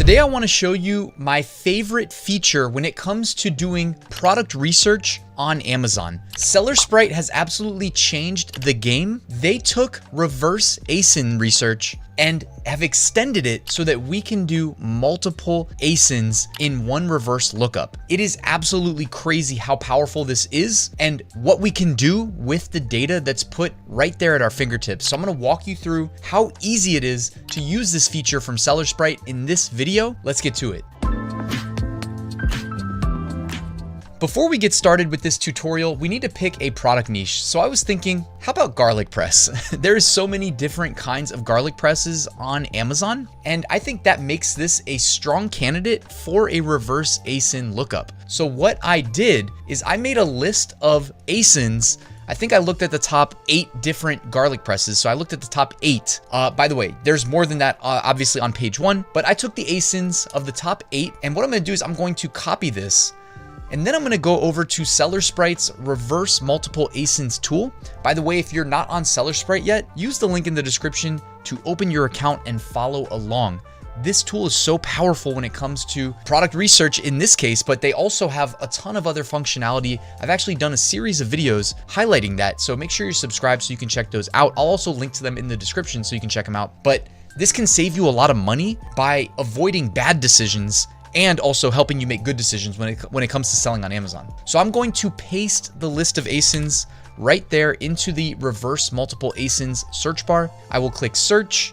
Today I want to show you my favorite feature when it comes to doing product research on Amazon. SellerSprite has absolutely changed the game. They took reverse ASIN research and have extended it so that we can do multiple ASINs in one reverse lookup. It is absolutely crazy how powerful this is and what we can do with the data that's put right there at our fingertips. So I'm going to walk you through how easy it is to use this feature from SellerSprite in this video. Let's get to it. Before we get started with this tutorial, we need to pick a product niche. So I was thinking, how about garlic press? There's so many different kinds of garlic presses on Amazon, and I think that makes this a strong candidate for a reverse ASIN lookup. So what I did is I made a list of ASINs. I think I looked at the top 8 different garlic presses. So I looked at the top 8. By the way, there's more than that, obviously on page 1, but I took the ASINs of the top 8. And what I'm gonna do is I'm going to copy this, and then I'm gonna go over to SellerSprite's reverse multiple ASINs tool. By the way, if you're not on SellerSprite yet, use the link in the description to open your account and follow along. This tool is so powerful when it comes to product research in this case, but they also have a ton of other functionality. I've actually done a series of videos highlighting that, so make sure you're subscribed so you can check those out. I'll also link to them in the description so you can check them out. But this can save you a lot of money by avoiding bad decisions and also helping you make good decisions when it comes to selling on Amazon. So I'm going to paste the list of ASINs right there into the reverse multiple ASINs search bar. I will click search.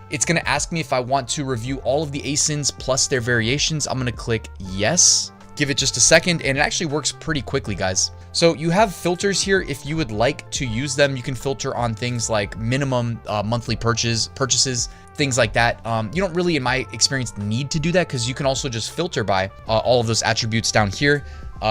It's gonna ask me if I want to review all of the ASINs plus their variations. I'm gonna click yes. Give it just a second, and it actually works pretty quickly, guys. So you have filters here. If you would like to use them, you can filter on things like minimum monthly purchases, things like that. You don't really, in my experience, need to do that because you can also just filter by all of those attributes down here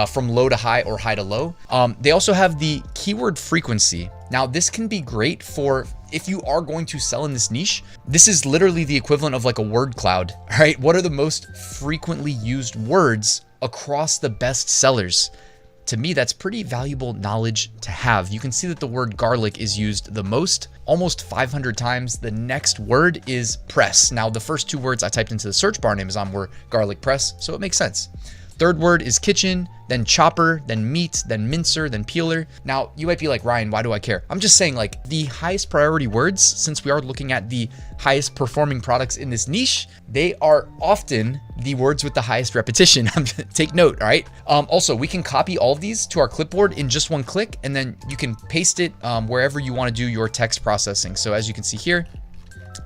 from low to high or high to low. They also have the keyword frequency. Now, this can be great for if you are going to sell in this niche. This is literally the equivalent of like a word cloud, right? What are the most frequently used words across the best sellers? To me, that's pretty valuable knowledge to have. You can see that the word garlic is used the most, almost 500 times. The next word is press. Now, the first 2 words I typed into the search bar on Amazon were garlic press, so it makes sense. Third word is kitchen, then chopper, then meat, then mincer, then peeler. Now, you might be like, Ryan, why do I care? I'm just saying, like, the highest priority words, since we are looking at the highest performing products in this niche, they are often the words with the highest repetition. Take note, all right? Also, we can copy all of these to our clipboard in just one click, and then you can paste it wherever you want to do your text processing. So as you can see here,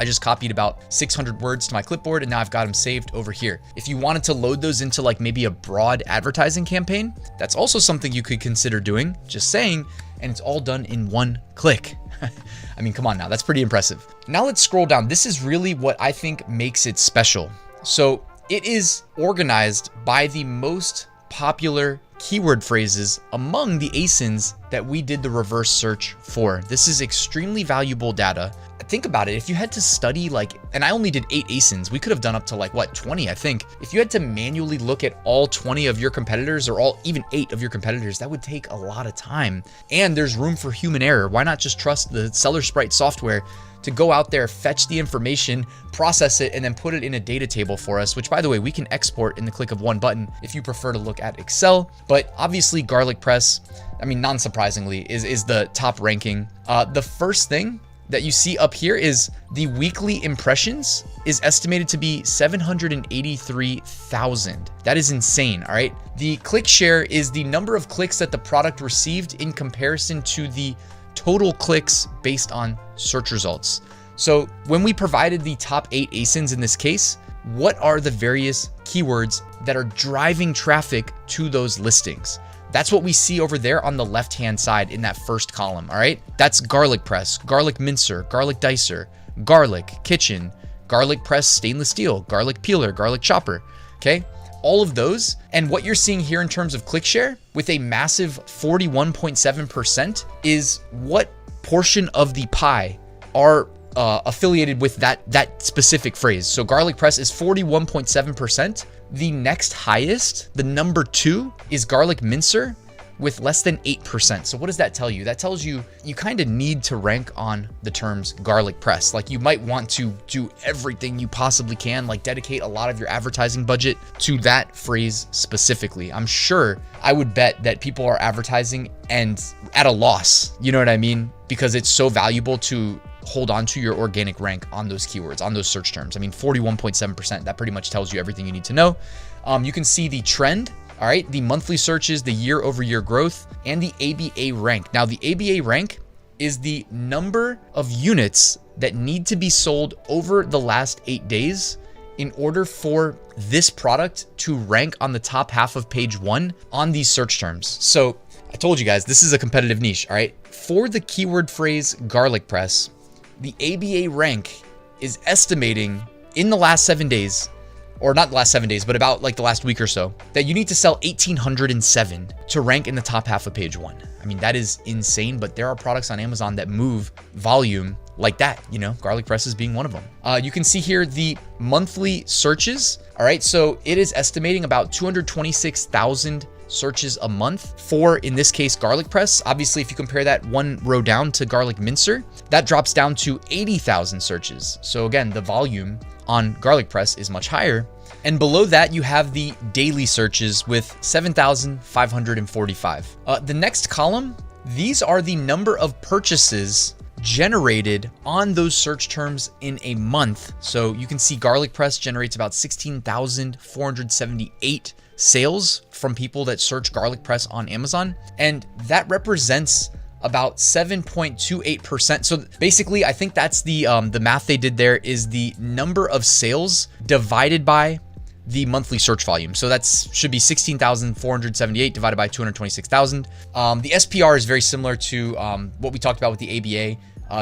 I just copied about 600 words to my clipboard, and now I've got them saved over here. If you wanted to load those into like maybe a broad advertising campaign, that's also something you could consider doing, just saying, and it's all done in one click. I mean, come on now, that's pretty impressive. Now let's scroll down. This is really what I think makes it special. So it is organized by the most popular keyword phrases among the ASINs that we did the reverse search for. This is extremely valuable data. Think about it. If you had to study and I only did 8 ASINs, we could have done up to 20, I think. If you had to manually look at all 20 of your competitors or even 8 of your competitors, that would take a lot of time. And there's room for human error. Why not just trust the SellerSprite software to go out there, fetch the information, process it, and then put it in a data table for us, which, by the way, we can export in the click of one button if you prefer to look at Excel. But obviously, garlic press, I mean, non-surprisingly, is the top ranking. The first thing that you see up here is the weekly impressions is estimated to be 783,000. That is insane, all right? The click share is the number of clicks that the product received in comparison to the total clicks based on search results. So when we provided the top 8 ASINs in this case, what are the various keywords that are driving traffic to those listings? That's what we see over there on the left-hand side in that first column, all right? That's garlic press, garlic mincer, garlic dicer, garlic, kitchen, garlic press, stainless steel, garlic peeler, garlic chopper, okay? All of those, and what you're seeing here in terms of click share with a massive 41.7% is what portion of the pie are affiliated with that specific phrase. So garlic press is 41.7%. The next highest, the number 2, is garlic mincer with less than 8%. So what does that tell you? That tells you you kind of need to rank on the terms garlic press. Like you might want to do everything you possibly can, like dedicate a lot of your advertising budget to that phrase specifically. I'm sure, I would bet that people are advertising and at a loss, you know what I mean? Because it's so valuable to hold on to your organic rank on those keywords, on those search terms. I mean, 41.7%, that pretty much tells you everything you need to know. You can see the trend, all right, the monthly searches, the year-over-year growth, and the ABA rank. Now, the ABA rank is the number of units that need to be sold over the last 8 days in order for this product to rank on the top half of page 1 on these search terms. So I told you guys, this is a competitive niche, all right? For the keyword phrase garlic press, the ABA rank is estimating in the last 7 days, or not the last 7 days, but about like the last week or so, that you need to sell 1,807 to rank in the top half of page 1. I mean, that is insane, but there are products on Amazon that move volume like that, you know, garlic presses being one of them. You can see here the monthly searches. All right, so it is estimating about 226,000 searches a month for, in this case, garlic press. Obviously, if you compare that one row down to garlic mincer, that drops down to 80,000 searches. So again, the volume on garlic press is much higher. And below that, you have the daily searches with 7,545. The next column, these are the number of purchases generated on those search terms in a month. So you can see garlic press generates about 16,478 sales from people that search garlic press on Amazon. And that represents about 7.28%. So basically, I think that's the math they did there is the number of sales divided by the monthly search volume. So that should be 16,478 divided by 226,000. The SPR is very similar to what we talked about with the ABA,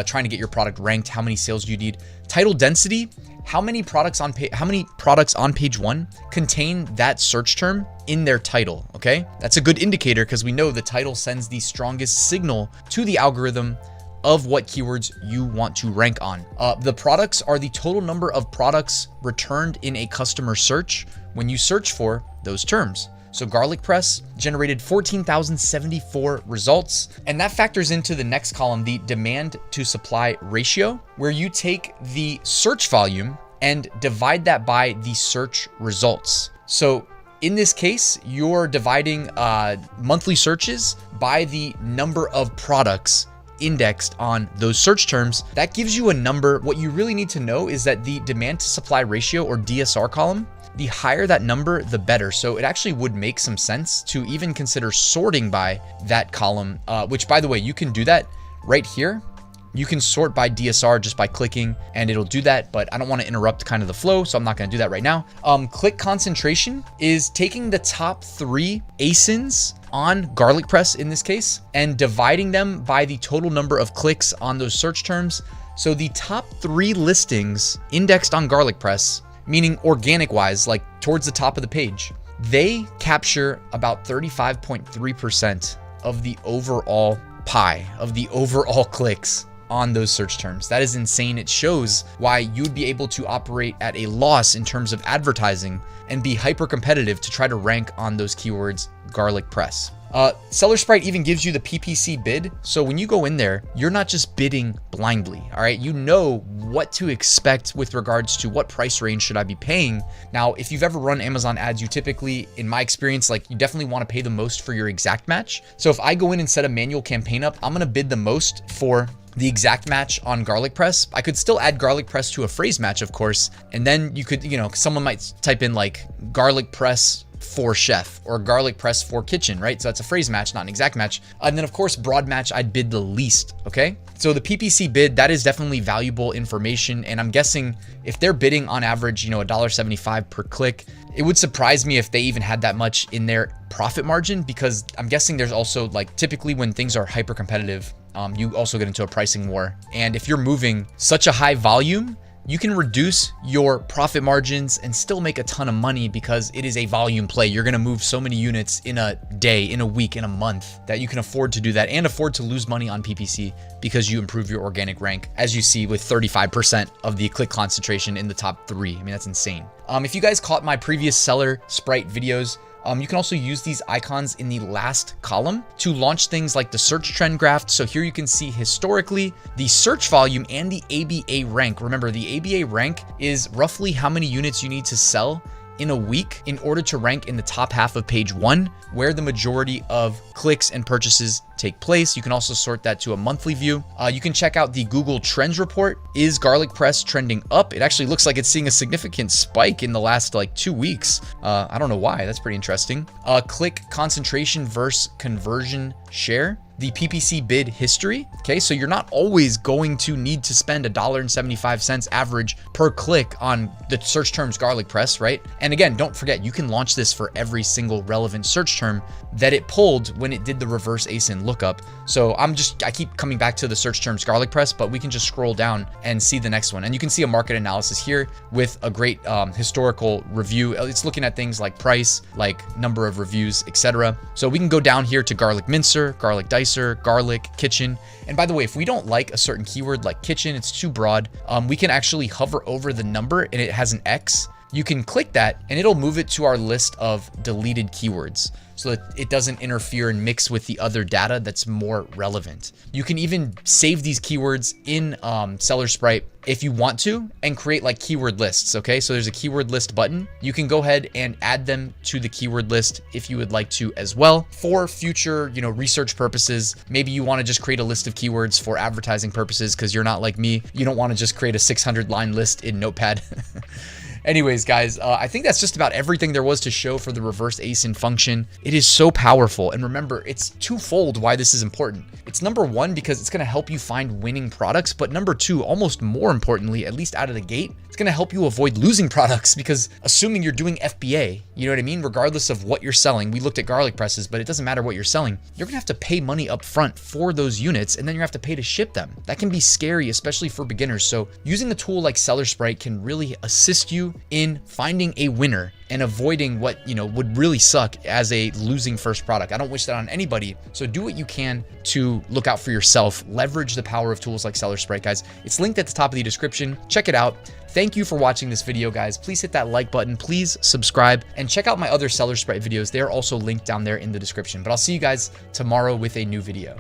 trying to get your product ranked, how many sales you need. Title density, how many products on page 1 contain that search term in their title, okay? That's a good indicator because we know the title sends the strongest signal to the algorithm of what keywords you want to rank on. The products are the total number of products returned in a customer search when you search for those terms. So garlic press generated 14,074 results. And that factors into the next column, the demand to supply ratio, where you take the search volume and divide that by the search results. So in this case, you're dividing monthly searches by the number of products indexed on those search terms. That gives you a number. What you really need to know is that the demand to supply ratio, or DSR column, the higher that number, the better. So it actually would make some sense to even consider sorting by that column, which, by the way, you can do that right here. You can sort by DSR just by clicking and it'll do that, but I don't want to interrupt kind of the flow, so I'm not going to do that right now. Click concentration is taking the top 3 ASINs on garlic press in this case and dividing them by the total number of clicks on those search terms. So the top 3 listings indexed on garlic press, meaning organic wise, like towards the top of the page, they capture about 35.3% of the overall pie, of the overall clicks on those search terms. That is insane. It shows why you'd be able to operate at a loss in terms of advertising and be hyper competitive to try to rank on those keywords garlic press. SellerSprite even gives you the PPC bid. So when you go in there, you're not just bidding blindly, all right? You know what to expect with regards to what price range should I be paying. Now, if you've ever run Amazon ads, you typically, in my experience, like you definitely want to pay the most for your exact match. So if I go in and set a manual campaign up, I'm going to bid the most for the exact match on garlic press. I could still add garlic press to a phrase match, of course. And then you could, someone might type in like garlic press for chef or garlic press for kitchen, right? So that's a phrase match, not an exact match. And then of course, broad match, I'd bid the least, okay? So the PPC bid, that is definitely valuable information. And I'm guessing if they're bidding on average, $1.75 per click, it would surprise me if they even had that much in their profit margin, because I'm guessing there's also like typically when things are hyper competitive, you also get into a pricing war. And if you're moving such a high volume, you can reduce your profit margins and still make a ton of money because it is a volume play. You're going to move so many units in a day, in a week, in a month that you can afford to do that and afford to lose money on PPC because you improve your organic rank, as you see with 35% of the click concentration in the top 3. I mean, that's insane. If you guys caught my previous SellerSprite videos, You can also use these icons in the last column to launch things like the search trend graph. So here you can see historically the search volume and the ABA rank. Remember, the ABA rank is roughly how many units you need to sell in a week in order to rank in the top half of page 1, where the majority of clicks and purchases take place. You can also sort that to a monthly view. You can check out the Google Trends report. Is garlic press trending up? It actually looks like it's seeing a significant spike in the last like 2 weeks. I don't know why. That's pretty interesting. Click concentration versus conversion share. The PPC bid history. Okay, so you're not always going to need to spend $1.75 average per click on the search terms garlic press, right? And again, don't forget, you can launch this for every single relevant search term that it pulled when it did the reverse ASIN lookup. So I keep coming back to the search terms garlic press, but we can just scroll down and see the next one. And you can see a market analysis here with a great historical review. It's looking at things like price, like number of reviews, etc. So we can go down here to garlic mincer, garlic dicer, garlic, kitchen. And by the way, if we don't like a certain keyword like kitchen, it's too broad, we can actually hover over the number and it has an X. You can click that and it'll move it to our list of deleted keywords so that it doesn't interfere and mix with the other data that's more relevant. You can even save these keywords in SellerSprite if you want to and create like keyword lists, okay? So there's a keyword list button. You can go ahead and add them to the keyword list if you would like to as well. For future, research purposes, maybe you want to just create a list of keywords for advertising purposes because you're not like me. You don't want to just create a 600-line list in Notepad. Anyways, guys, I think that's just about everything there was to show for the reverse ASIN function. It is so powerful. And remember, it's twofold why this is important. It's number one, because it's going to help you find winning products. But number two, almost more importantly, at least out of the gate, it's going to help you avoid losing products, because assuming you're doing FBA, you know what I mean? Regardless of what you're selling, we looked at garlic presses, but it doesn't matter what you're selling. You're going to have to pay money up front for those units, and then you have to pay to ship them. That can be scary, especially for beginners. So using a tool like SellerSprite can really assist you in finding a winner and avoiding what, would really suck as a losing first product. I don't wish that on anybody. So do what you can to look out for yourself. Leverage the power of tools like SellerSprite, guys. It's linked at the top of the description. Check it out. Thank you for watching this video, guys. Please hit that like button. Please subscribe and check out my other SellerSprite videos. They're also linked down there in the description. But I'll see you guys tomorrow with a new video.